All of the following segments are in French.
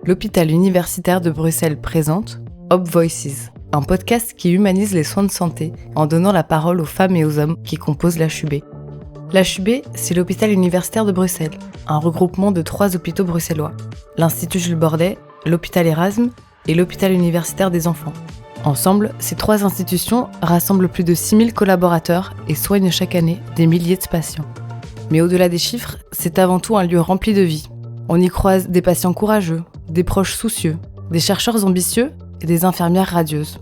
l'hôpital universitaire de Bruxelles présente Hop Voices, un podcast qui humanise les soins de santé en donnant la parole aux femmes et aux hommes qui composent l'HUB. L'HUB, c'est l'hôpital universitaire de Bruxelles, un regroupement de 3 hôpitaux bruxellois, l'Institut Jules Bordet, l'hôpital Erasme et l'hôpital universitaire des enfants. Ensemble, ces 3 institutions rassemblent plus de 6000 collaborateurs et soignent chaque année des milliers de patients. Mais au-delà des chiffres, c'est avant tout un lieu rempli de vie. On y croise des patients courageux, des proches soucieux, des chercheurs ambitieux et des infirmières radieuses.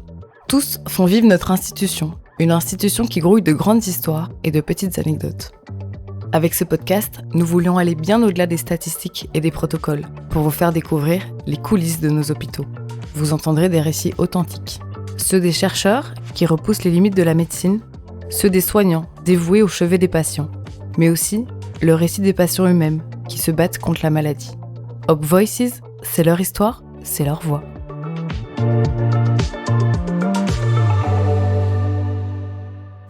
Tous font vivre notre institution, une institution qui grouille de grandes histoires et de petites anecdotes. Avec ce podcast, nous voulions aller bien au-delà des statistiques et des protocoles pour vous faire découvrir les coulisses de nos hôpitaux. Vous entendrez des récits authentiques. Ceux des chercheurs qui repoussent les limites de la médecine, ceux des soignants dévoués au chevet des patients, mais aussi le récit des patients eux-mêmes qui se battent contre la maladie. Hop Voices, c'est leur histoire, c'est leur voix.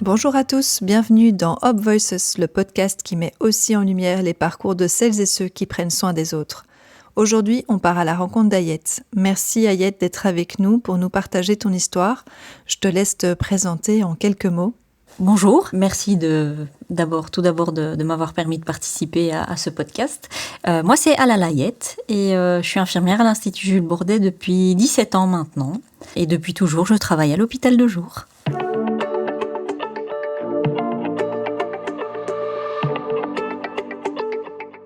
Bonjour à tous, bienvenue dans Hop Voices, le podcast qui met aussi en lumière les parcours de celles et ceux qui prennent soin des autres. Aujourd'hui, on part à la rencontre d'Ayette. Merci Ayette d'être avec nous pour nous partager ton histoire. Je te laisse te présenter en quelques mots. Bonjour, merci tout d'abord de m'avoir permis de participer à ce podcast. Moi, c'est Alala Ayette et je suis infirmière à l'Institut Jules Bordet depuis 17 ans maintenant. Et depuis toujours, je travaille à l'hôpital de jour.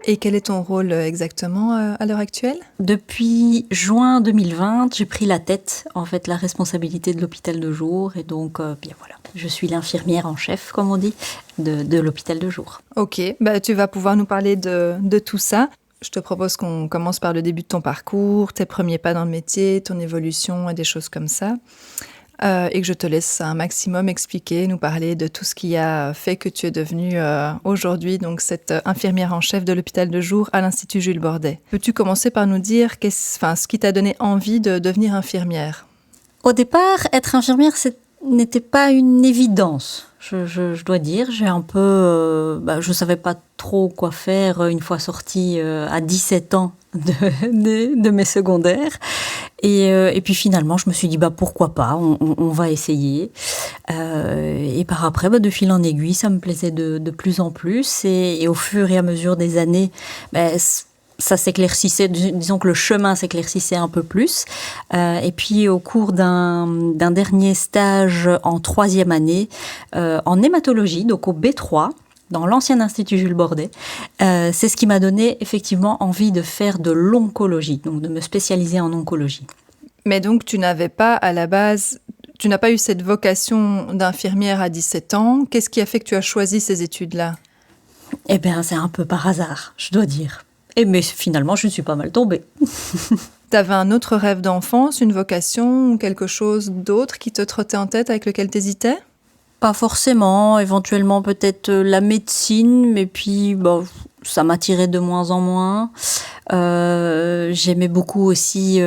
Et quel est ton rôle exactement à l'heure actuelle ? Depuis juin 2020, j'ai pris la responsabilité de l'hôpital de jour. Et donc, voilà, je suis l'infirmière en chef, comme on dit, de l'hôpital de jour. Ok, tu vas pouvoir nous parler de tout ça. Je te propose qu'on commence par le début de ton parcours, tes premiers pas dans le métier, ton évolution et des choses comme ça. Et que je te laisse un maximum expliquer, nous parler de tout ce qui a fait que tu es devenue aujourd'hui donc cette infirmière en chef de l'hôpital de jour à l'Institut Jules Bordet. Peux-tu commencer par nous dire ce qui t'a donné envie de devenir infirmière ? Au départ, être infirmière, n'était pas une évidence. Je dois dire, j'ai un peu, je savais pas trop quoi faire une fois sortie à 17 ans de mes secondaires. Et puis finalement, je me suis dit, pourquoi pas, on va essayer. Et par après, de fil en aiguille, ça me plaisait de plus en plus. Et au fur et à mesure des années, ça s'éclaircissait, disons que le chemin s'éclaircissait un peu plus. Et puis au cours d'un dernier stage en 3e année, en hématologie, donc au B3, dans l'ancien Institut Jules Bordet, c'est ce qui m'a donné effectivement envie de faire de l'oncologie, donc de me spécialiser en oncologie. Mais donc tu n'avais pas à la base, tu n'as pas eu cette vocation d'infirmière à 17 ans. Qu'est-ce qui a fait que tu as choisi ces études-là ? Eh bien, c'est un peu par hasard, je dois dire. Mais finalement, je suis pas mal tombée. T'avais un autre rêve d'enfance, une vocation ou quelque chose d'autre qui te trottait en tête avec lequel t'hésitais ? Pas forcément, éventuellement peut-être la médecine, mais puis ça m'attirait de moins en moins. J'aimais beaucoup aussi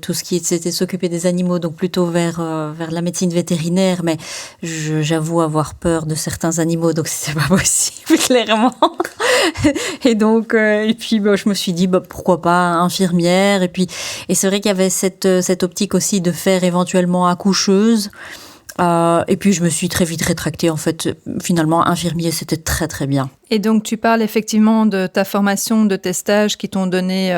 tout ce qui c'était s'occuper des animaux, donc plutôt vers la médecine vétérinaire, mais j'avoue avoir peur de certains animaux, donc c'était pas possible, clairement. Et donc, je me suis dit, pourquoi pas infirmière, et c'est vrai qu'il y avait cette optique aussi de faire éventuellement accoucheuse. Et puis je me suis très vite rétractée, en fait. Finalement, infirmier, c'était très très bien. Et donc tu parles effectivement de ta formation, de tes stages qui t'ont donné,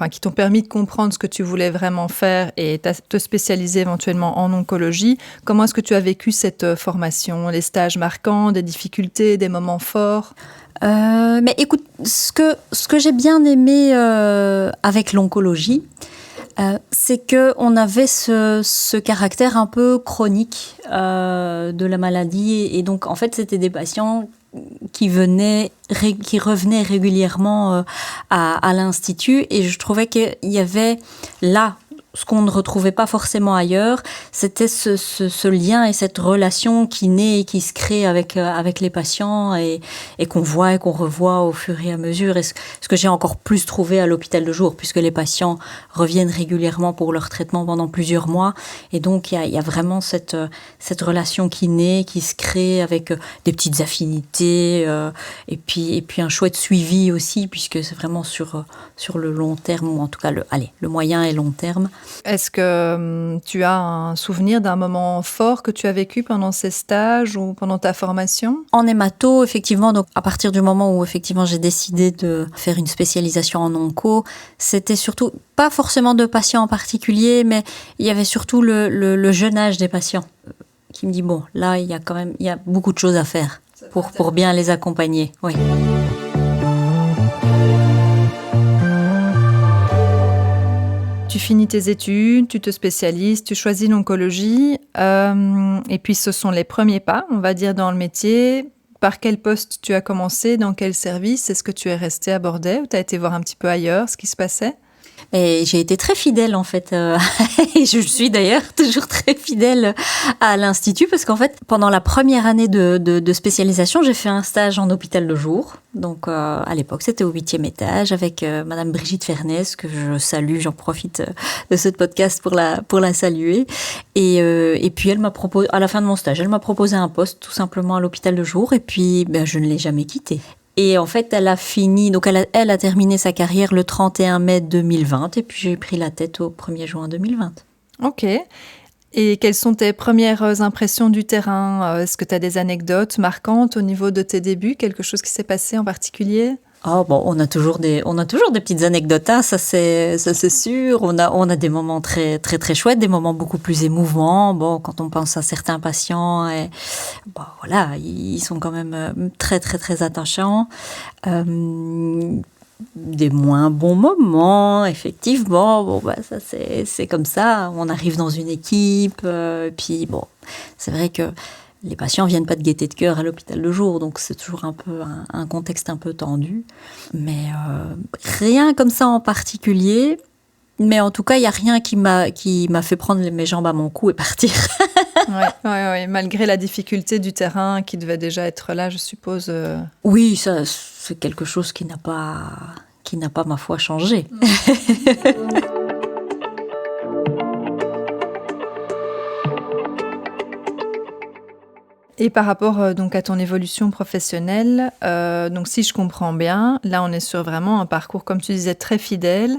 qui t'ont permis de comprendre ce que tu voulais vraiment faire et te spécialiser éventuellement en oncologie. Comment est-ce que tu as vécu cette formation ? Les stages marquants, des difficultés, des moments forts ? Mais écoute, ce que j'ai bien aimé avec l'oncologie, c'est qu'on avait ce caractère un peu chronique de la maladie. Et donc, en fait, c'était des patients qui revenaient régulièrement à l'Institut. Et je trouvais qu'il y avait là ce qu'on ne retrouvait pas forcément ailleurs, c'était ce lien et cette relation qui naît et qui se crée avec les patients et qu'on voit et qu'on revoit au fur et à mesure. Et ce que j'ai encore plus trouvé à l'hôpital de jour, puisque les patients reviennent régulièrement pour leur traitement pendant plusieurs mois. Et donc, il y a vraiment cette relation qui naît, qui se crée avec des petites affinités et puis un chouette suivi aussi, puisque c'est vraiment sur le long terme, ou en tout cas le moyen et long terme. Est-ce que tu as un souvenir d'un moment fort que tu as vécu pendant ces stages ou pendant ta formation ? En hémato, effectivement, donc à partir du moment où effectivement j'ai décidé de faire une spécialisation en onco, c'était surtout pas forcément de patients en particulier, mais il y avait surtout le jeune âge des patients qui me dit bon, là il y a beaucoup de choses à faire pour bien les accompagner. Oui. Tu finis tes études, tu te spécialises, tu choisis l'oncologie, et puis ce sont les premiers pas, on va dire, dans le métier. Par quel poste tu as commencé, dans quel service ? Est-ce que tu es resté à Bordeaux ou tu as été voir un petit peu ailleurs ce qui se passait ? Et j'ai été très fidèle en fait, et je suis d'ailleurs toujours très fidèle à l'Institut parce qu'en fait pendant la première année de spécialisation j'ai fait un stage en hôpital de jour, donc à l'époque c'était au 8e étage avec Madame Brigitte Fernès que je salue, j'en profite de ce podcast pour la saluer et puis elle m'a proposé, à la fin de mon stage elle m'a proposé un poste tout simplement à l'hôpital de jour et puis je ne l'ai jamais quitté. Et en fait, elle a fini, donc elle a terminé sa carrière le 31 mai 2020 et puis j'ai pris la tête au 1er juin 2020. Ok. Et quelles sont tes premières impressions du terrain ? Est-ce que tu as des anecdotes marquantes au niveau de tes débuts ? Quelque chose qui s'est passé en particulier ? Oh bon, on a toujours des petites anecdotes, hein, ça c'est sûr. On a des moments très très très chouettes, des moments beaucoup plus émouvants. Bon, quand on pense à certains patients, et bon voilà, ils sont quand même très très très attachants. Des moins bons moments, effectivement. Bon ça c'est comme ça. On arrive dans une équipe, puis bon, c'est vrai que les patients viennent pas de gaieté de cœur à l'hôpital de jour, donc c'est toujours un peu un contexte un peu tendu. Mais rien comme ça en particulier. Mais en tout cas, il y a rien qui m'a fait prendre mes jambes à mon cou et partir. Ouais. Malgré la difficulté du terrain qui devait déjà être là, je suppose. Oui, ça c'est quelque chose qui n'a pas ma foi changé. Et par rapport donc à ton évolution professionnelle, donc si je comprends bien, là on est sur vraiment un parcours, comme tu disais, très fidèle.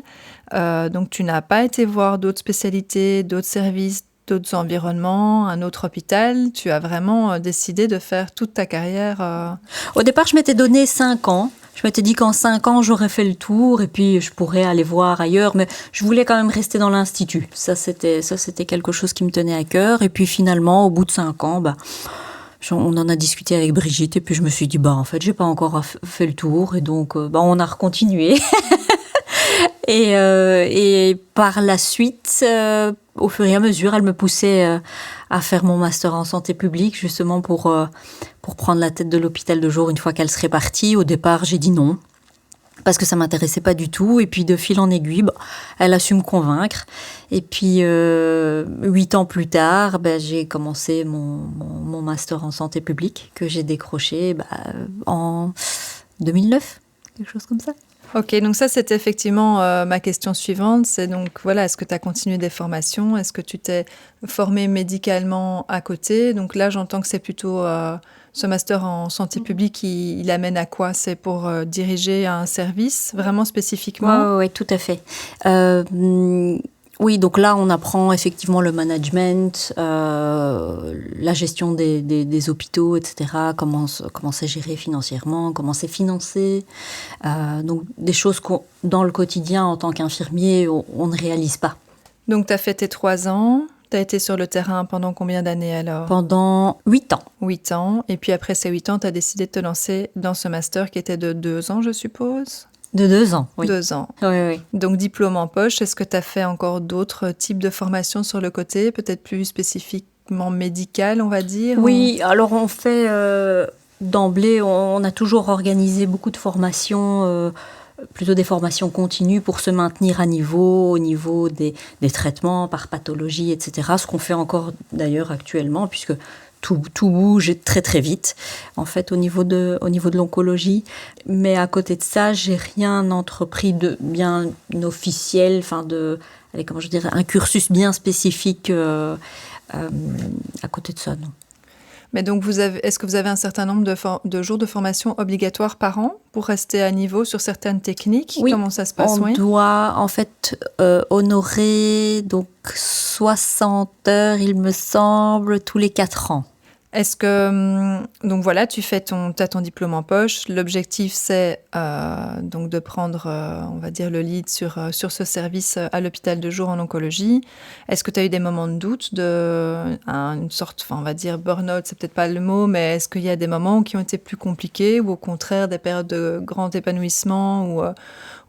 Donc tu n'as pas été voir d'autres spécialités, d'autres services, d'autres environnements, un autre hôpital. Tu as vraiment décidé de faire toute ta carrière. Au départ, je m'étais donné 5 ans. Je m'étais dit qu'en 5 ans, j'aurais fait le tour et puis je pourrais aller voir ailleurs. Mais je voulais quand même rester dans l'Institut. Ça, c'était quelque chose qui me tenait à cœur. Et puis finalement, au bout de 5 ans, on en a discuté avec Brigitte et puis je me suis dit, en fait, j'ai pas encore fait le tour. Et donc, on a recontinué. Et par la suite, au fur et à mesure, elle me poussait à faire mon master en santé publique, justement pour prendre la tête de l'hôpital de jour une fois qu'elle serait partie. Au départ, j'ai dit non, parce que ça m'intéressait pas du tout. Et puis, de fil en aiguille, elle a su me convaincre. Et puis, 8 ans plus tard, j'ai commencé mon master en santé publique, que j'ai décroché en 2009, quelque chose comme ça. Ok, donc ça c'était effectivement ma question suivante, c'est donc voilà, est-ce que tu as continué des formations, est-ce que tu t'es formé médicalement à côté ? Donc là j'entends que c'est plutôt ce master en santé publique, il amène à quoi ? C'est pour diriger un service vraiment spécifiquement ? Oui, tout à fait. Oui, donc là, on apprend effectivement le management, la gestion des hôpitaux, etc. Comment c'est géré financièrement, comment c'est financé. Donc, des choses dans le quotidien, en tant qu'infirmier, on ne réalise pas. Donc, tu as fait tes 3 ans. Tu as été sur le terrain pendant combien d'années alors ? Pendant 8 ans. 8 ans. Et puis après ces 8 ans, tu as décidé de te lancer dans ce master qui était de 2 ans, je suppose ? De 2 ans, oui. 2 ans. Oui. Donc, diplôme en poche. Est-ce que tu as fait encore d'autres types de formations sur le côté, peut-être plus spécifiquement médicales, on va dire ? Oui, alors on fait d'emblée, on a toujours organisé beaucoup de formations plutôt des formations continues pour se maintenir à niveau, au niveau des traitements par pathologie, etc. Ce qu'on fait encore d'ailleurs actuellement, puisque tout bouge très très vite, en fait, au niveau de l'oncologie. Mais à côté de ça, j'ai rien entrepris de bien officiel, un cursus bien spécifique à côté de ça, non. Mais donc, est-ce que vous avez un certain nombre de jours de formation obligatoires par an pour rester à niveau sur certaines techniques? Oui, comment ça se passe? on doit en fait honorer donc 60 heures, il me semble, tous les 4 ans. Est-ce que, donc voilà, t'as ton diplôme en poche. L'objectif, c'est donc de prendre, on va dire, le lead sur ce service à l'hôpital de jour en oncologie. Est-ce que tu as eu des moments de doute, une sorte, on va dire, burn-out, c'est peut-être pas le mot, mais est-ce qu'il y a des moments qui ont été plus compliqués ou au contraire des périodes de grand épanouissement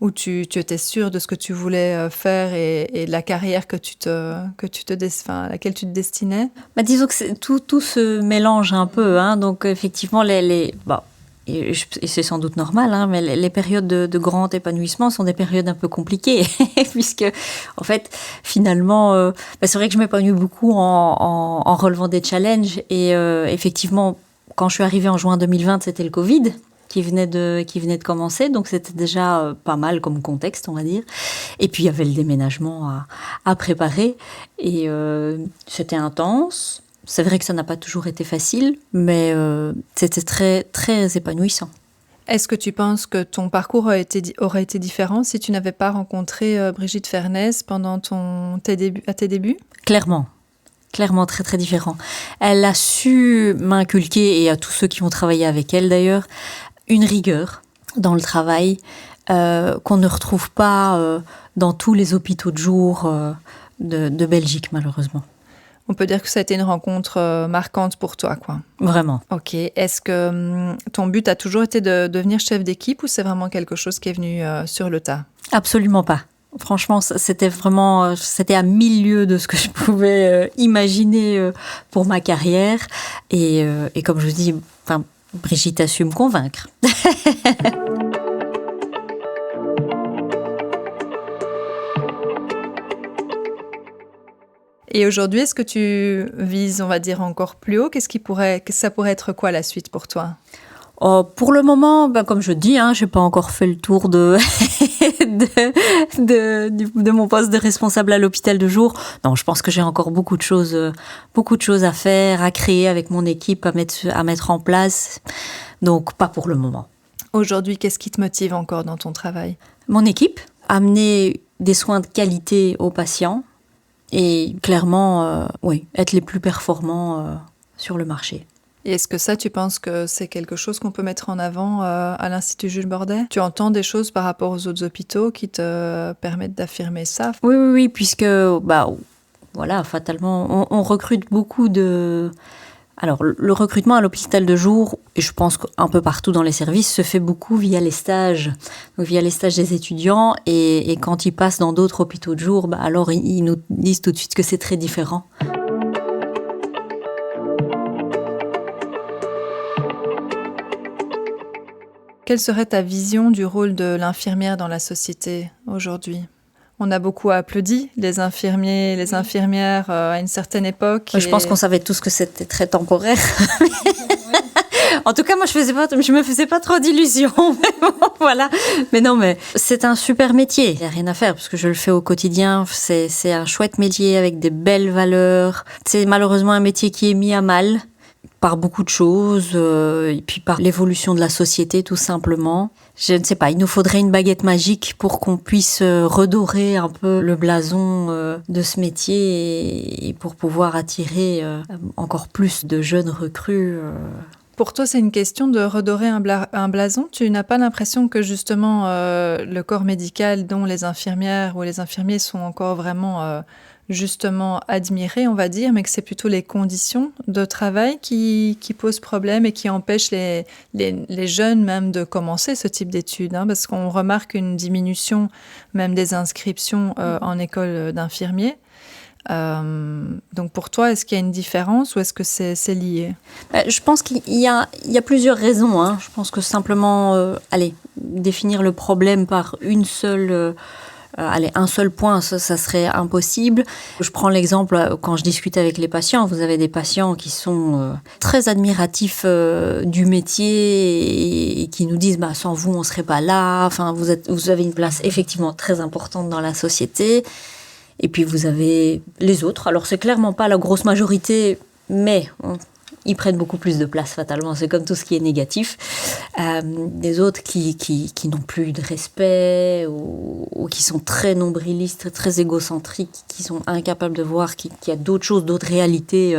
où tu étais sûre de ce que tu voulais faire et de la carrière à laquelle tu te destinais? Disons que tout se mélange un peu, hein. Donc effectivement, et c'est sans doute normal, hein, mais les périodes de grand épanouissement sont des périodes un peu compliquées, puisque en fait, finalement, c'est vrai que je m'épanouis beaucoup en relevant des challenges, et effectivement, quand je suis arrivée en juin 2020, c'était le Covid qui venait de commencer, donc c'était déjà pas mal comme contexte, on va dire. Et puis il y avait le déménagement à préparer, et c'était intense. C'est vrai que ça n'a pas toujours été facile, mais c'était très, très épanouissant. Est-ce que tu penses que ton parcours aurait été différent si tu n'avais pas rencontré Brigitte Fernès pendant tes débuts? Clairement très, très différent. Elle a su m'inculquer, et à tous ceux qui ont travaillé avec elle d'ailleurs, une rigueur dans le travail qu'on ne retrouve pas dans tous les hôpitaux de jour de Belgique, malheureusement. On peut dire que ça a été une rencontre marquante pour toi, quoi. Vraiment. Ok. Est-ce que ton but a toujours été de devenir chef d'équipe ou c'est vraiment quelque chose qui est venu sur le tas? Absolument pas. Franchement, c'était à 1000 lieues de ce que je pouvais imaginer pour ma carrière. Et comme je vous dis, Brigitte a su me convaincre. Et aujourd'hui, est-ce que tu vises, on va dire, encore plus haut? Ça pourrait être quoi la suite pour toi? Pour le moment, comme je dis, je n'ai pas encore fait le tour de mon poste de responsable à l'hôpital de jour. Non, je pense que j'ai encore beaucoup de choses à faire, à créer avec mon équipe, à mettre en place. Donc, pas pour le moment. Aujourd'hui, qu'est-ce qui te motive encore dans ton travail? Mon équipe, amener des soins de qualité aux patients et clairement, être les plus performants sur le marché. Et est-ce que ça, tu penses que c'est quelque chose qu'on peut mettre en avant à l'Institut Jules Bordet? Tu entends des choses par rapport aux autres hôpitaux qui te permettent d'affirmer ça? Oui, puisque, fatalement, on recrute beaucoup de... Alors, le recrutement à l'hôpital de jour, et je pense qu'un peu partout dans les services, se fait beaucoup via les stages. Donc, via les stages des étudiants, et quand ils passent dans d'autres hôpitaux de jour, alors ils nous disent tout de suite que c'est très différent. Quelle serait ta vision du rôle de l'infirmière dans la société aujourd'hui? On a beaucoup applaudi les infirmiers, les infirmières à une certaine époque. Je pense qu'on savait tous que c'était très temporaire. En tout cas, moi, je me faisais pas trop d'illusions. Voilà. Mais non, mais c'est un super métier. Il n'y a rien à faire parce que je le fais au quotidien. C'est un chouette métier avec des belles valeurs. C'est malheureusement un métier qui est mis à mal par beaucoup de choses, et puis par l'évolution de la société, tout simplement. Je ne sais pas, il nous faudrait une baguette magique pour qu'on puisse redorer un peu le blason de ce métier et pour pouvoir attirer encore plus de jeunes recrues. Pour toi, c'est une question de redorer un blason? Tu n'as pas l'impression que justement le corps médical dont les infirmières ou les infirmiers sont encore vraiment justement admirés, on va dire, mais que c'est plutôt les conditions de travail qui posent problème et qui empêchent les jeunes même de commencer ce type d'études, parce qu'on remarque une diminution même des inscriptions en école d'infirmiers. Donc pour toi, est-ce qu'il y a une différence ou est-ce que c'est lié? Je pense qu'il y a plusieurs raisons. Je pense que simplement, définir le problème par un seul point, ça serait impossible. Je prends l'exemple, quand je discute avec les patients, vous avez des patients qui sont très admiratifs du métier et qui nous disent « sans vous, on ne serait pas là ». Enfin, vous avez une place effectivement très importante dans la société. Et puis vous avez les autres. Alors, c'est clairement pas la grosse majorité, mais ils prennent beaucoup plus de place fatalement. C'est comme tout ce qui est négatif. Des autres qui n'ont plus de respect ou qui sont très nombrilistes, très égocentriques, qui sont incapables de voir qu'il y a d'autres choses, d'autres réalités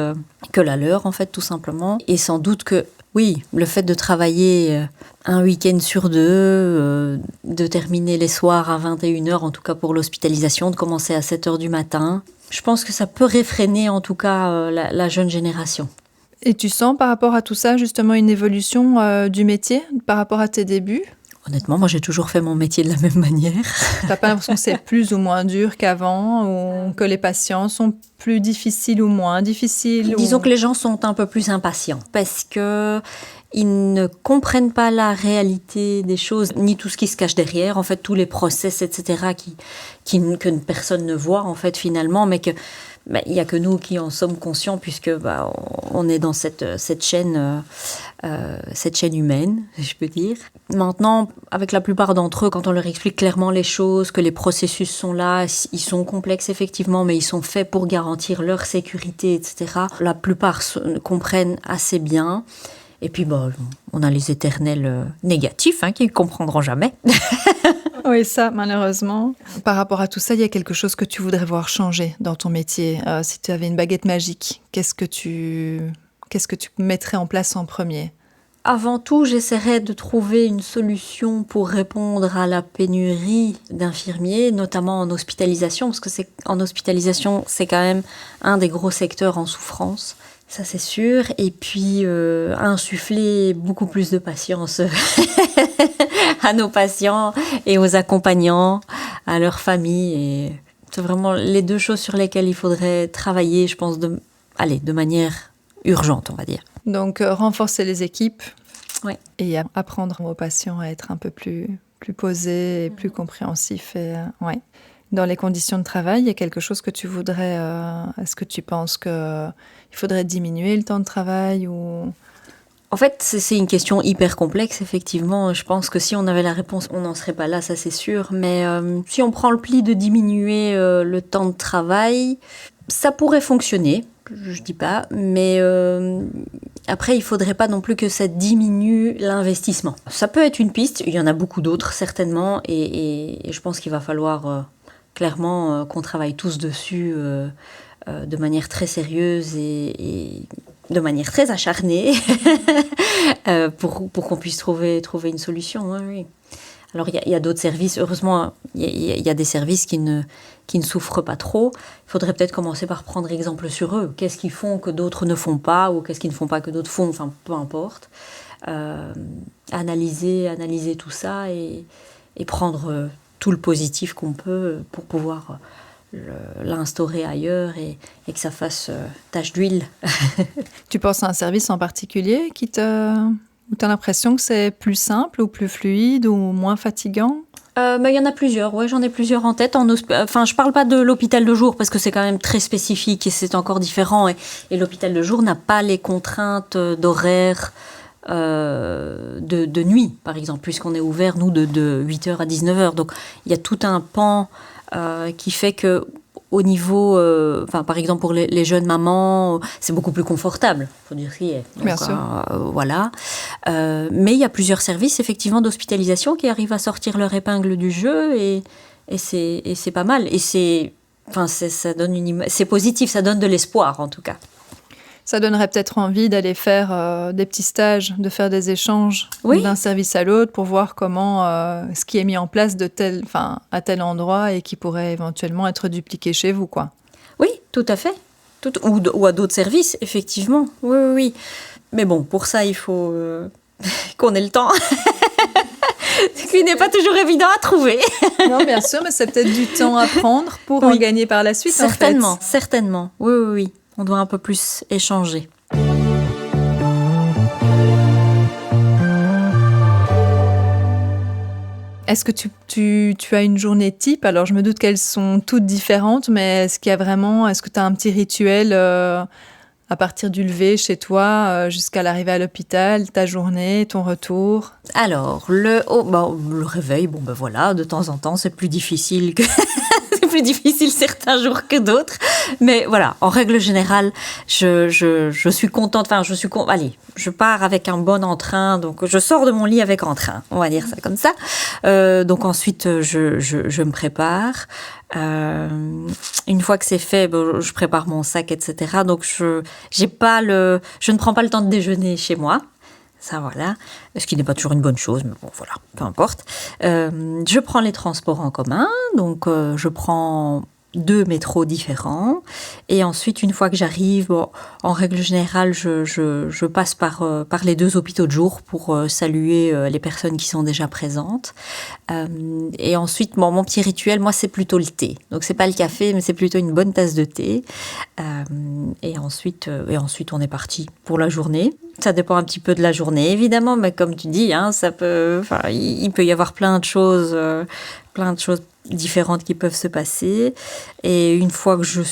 que la leur, en fait, tout simplement. Et sans doute que, oui, le fait de travailler un week-end sur 2, de terminer les soirs à 21h, en tout cas pour l'hospitalisation, de commencer à 7h du matin, je pense que ça peut réfréner, en tout cas, la jeune génération. Et tu sens par rapport à tout ça justement une évolution du métier par rapport à tes débuts ? Honnêtement, moi j'ai toujours fait mon métier de la même manière. T'as pas l'impression que c'est plus ou moins dur qu'avant ou que les patients sont plus difficiles ou moins difficiles ? Disons que les gens sont un peu plus impatients parce que ils ne comprennent pas la réalité des choses, ni tout ce qui se cache derrière, en fait, tous les process, etc., que personne ne voit, en fait, finalement, mais que il n'y a que nous qui en sommes conscients puisque on est dans cette chaîne humaine, si je peux dire. Maintenant, avec la plupart d'entre eux, quand on leur explique clairement les choses, que les processus sont là, ils sont complexes effectivement, mais ils sont faits pour garantir leur sécurité, etc. La plupart comprennent assez bien. Et puis, on a les éternels négatifs qui ne comprendront jamais. Oui, ça, malheureusement. Par rapport à tout ça, il y a quelque chose que tu voudrais voir changer dans ton métier. Si tu avais une baguette magique, qu'est-ce que tu mettrais en place en premier ? Avant tout, j'essaierais de trouver une solution pour répondre à la pénurie d'infirmiers, notamment en hospitalisation, parce que en hospitalisation, c'est quand même un des gros secteurs en souffrance. Ça, c'est sûr. Et puis, insuffler beaucoup plus de patience à nos patients et aux accompagnants, à leurs familles. Et c'est vraiment les deux choses sur lesquelles il faudrait travailler, je pense, de manière urgente, on va dire. Donc, renforcer les équipes et apprendre aux patients à être un peu plus posés et plus compréhensifs. Dans les conditions de travail, il y a quelque chose que tu voudrais... est-ce que tu penses qu'il faudrait diminuer le temps de travail ou... En fait, c'est une question hyper complexe, effectivement. Je pense que si on avait la réponse, on n'en serait pas là, ça c'est sûr. Mais si on prend le pli de diminuer le temps de travail, ça pourrait fonctionner, je dis pas. Mais après, il faudrait pas non plus que ça diminue l'investissement. Ça peut être une piste, il y en a beaucoup d'autres certainement. Et je pense qu'il va falloir... clairement qu'on travaille tous dessus de manière très sérieuse et de manière très acharnée pour qu'on puisse trouver une solution. Oui. Alors il y a d'autres services, heureusement il y a des services qui ne souffrent pas trop. Il faudrait peut-être commencer par prendre exemple sur eux. Qu'est-ce qu'ils font que d'autres ne font pas ou qu'est-ce qu'ils ne font pas que d'autres font, enfin peu importe. Analyser tout ça et prendre... tout le positif qu'on peut pour pouvoir l'instaurer ailleurs et que ça fasse tache d'huile. Tu penses à un service en particulier où tu as l'impression que c'est plus simple ou plus fluide ou moins fatigant ? Il y en a plusieurs, j'en ai plusieurs en tête. Je parle pas de l'hôpital de jour parce que c'est quand même très spécifique et c'est encore différent. Et l'hôpital de jour n'a pas les contraintes d'horaire de nuit, par exemple, puisqu'on est ouvert, nous, de 8h à 19h. Donc, il y a tout un pan qui fait que au niveau, par exemple, pour les jeunes mamans, c'est beaucoup plus confortable, il faut dire ce qui est. Donc, bien sûr. Voilà. Mais il y a plusieurs services, effectivement, d'hospitalisation qui arrivent à sortir leur épingle du jeu et c'est pas mal. Et ça donne c'est positif, ça donne de l'espoir, en tout cas. Ça donnerait peut-être envie d'aller faire des petits stages, de faire des échanges d'un service à l'autre pour voir comment ce qui est mis en place à tel endroit et qui pourrait éventuellement être dupliqué chez vous, quoi. Oui, tout à fait. Ou à d'autres services, effectivement. Oui. Mais bon, pour ça, il faut qu'on ait le temps. Ce qui n'est pas toujours évident à trouver. Non, bien sûr, mais c'est peut-être du temps à prendre pour en gagner par la suite, certainement, en fait. Certainement. Oui. On doit un peu plus échanger. Est-ce que tu as une journée type? Alors, je me doute qu'elles sont toutes différentes, mais est-ce que tu as un petit rituel à partir du lever chez toi jusqu'à l'arrivée à l'hôpital, ta journée, ton retour? Alors, le réveil, voilà, de temps en temps, c'est plus difficile que... c'est plus difficile certains jours que d'autres. Mais voilà, en règle générale, je suis contente. Allez, je pars avec un bon entrain. Donc, je sors de mon lit avec entrain. On va dire ça comme ça. Donc, ensuite, je me prépare. Une fois que c'est fait, je prépare mon sac, etc. Donc, je ne prends pas le temps de déjeuner chez moi. Ça, voilà. Ce qui n'est pas toujours une bonne chose, mais bon, voilà, peu importe. Je prends les transports en commun. Donc, je prends 2 métros différents. Et ensuite, une fois que j'arrive, en règle générale, je passe par les 2 hôpitaux de jour pour saluer les personnes qui sont déjà présentes. Et ensuite, mon petit rituel, moi, c'est plutôt le thé. Donc, c'est pas le café, mais c'est plutôt une bonne tasse de thé. Et ensuite, on est parti pour la journée. Ça dépend un petit peu de la journée, évidemment, mais comme tu dis, il peut y avoir plein de choses différentes qui peuvent se passer. Et une fois que je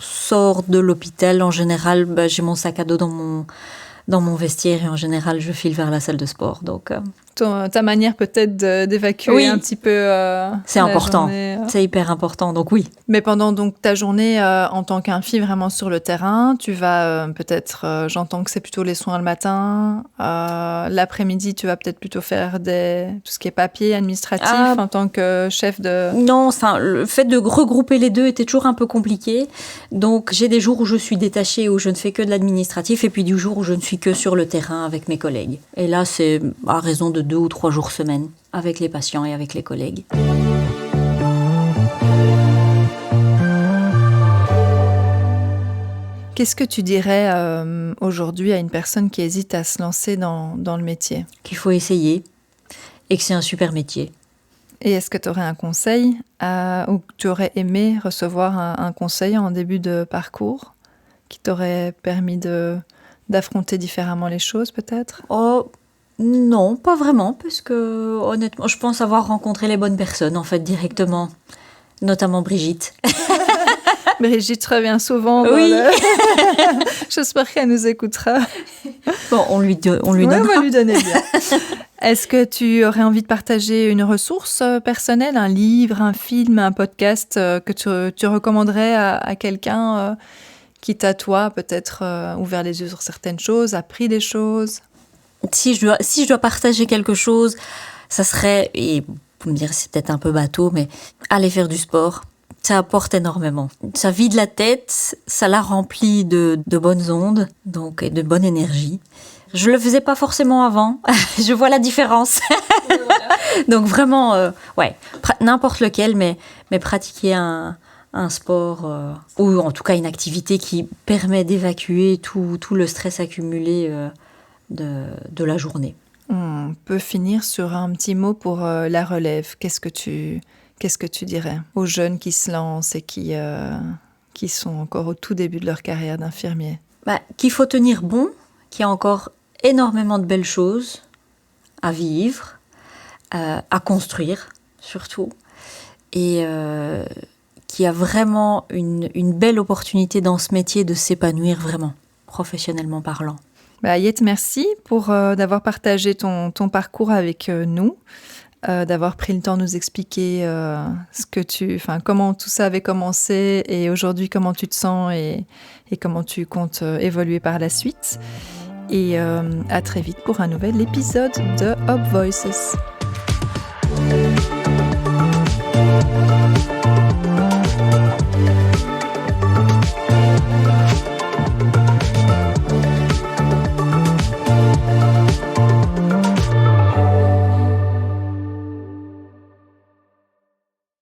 sors de l'hôpital, en général, j'ai mon sac à dos dans mon vestiaire et en général, je file vers la salle de sport. Donc, ta manière peut-être d'évacuer un petit peu c'est important, journée. C'est hyper important, donc oui. Mais pendant donc ta journée en tant qu'infirmier vraiment sur le terrain, tu vas peut-être, j'entends que c'est plutôt les soins le matin, l'après-midi tu vas peut-être plutôt faire tout ce qui est papier administratif en tant que chef de... Non, le fait de regrouper les deux était toujours un peu compliqué, donc j'ai des jours où je suis détachée, où je ne fais que de l'administratif et puis du jour où je ne suis que sur le terrain avec mes collègues. Et là c'est à raison de 2 ou 3 jours semaine avec les patients et avec les collègues. Qu'est-ce que tu dirais aujourd'hui à une personne qui hésite à se lancer dans le métier? Qu'il faut essayer et que c'est un super métier. Et est-ce que tu aurais un conseil ou que tu aurais aimé recevoir un conseil en début de parcours qui t'aurait permis d'affronter différemment les choses peut-être? Non, pas vraiment, parce que honnêtement, je pense avoir rencontré les bonnes personnes en fait directement, notamment Brigitte. Brigitte revient souvent. Oui. J'espère qu'elle nous écoutera. Bon, on lui donnera. On va lui donner bien. Est-ce que tu aurais envie de partager une ressource personnelle, un livre, un film, un podcast que tu recommanderais à quelqu'un qui t'a, toi, peut-être ouvert les yeux sur certaines choses, appris des choses? Si je dois partager quelque chose, ça serait, et vous me direz c'est peut-être un peu bateau, mais aller faire du sport, ça apporte énormément. Ça vide la tête, ça la remplit de bonnes ondes, donc, et de bonne énergie. Je le faisais pas forcément avant, je vois la différence. Donc vraiment, n'importe lequel, mais pratiquer un sport ou en tout cas une activité qui permet d'évacuer tout le stress accumulé de la journée. On peut finir sur un petit mot pour la relève. Qu'est-ce que tu dirais aux jeunes qui se lancent et qui sont encore au tout début de leur carrière d'infirmier? Qu'il faut tenir bon, qu'il y a encore énormément de belles choses à vivre, à construire surtout, et qu'il y a vraiment une belle opportunité dans ce métier de s'épanouir vraiment, professionnellement parlant. Ayette, merci pour d'avoir partagé ton parcours avec nous, d'avoir pris le temps de nous expliquer comment tout ça avait commencé et aujourd'hui comment tu te sens et comment tu comptes évoluer par la suite. Et à très vite pour un nouvel épisode de Up Voices.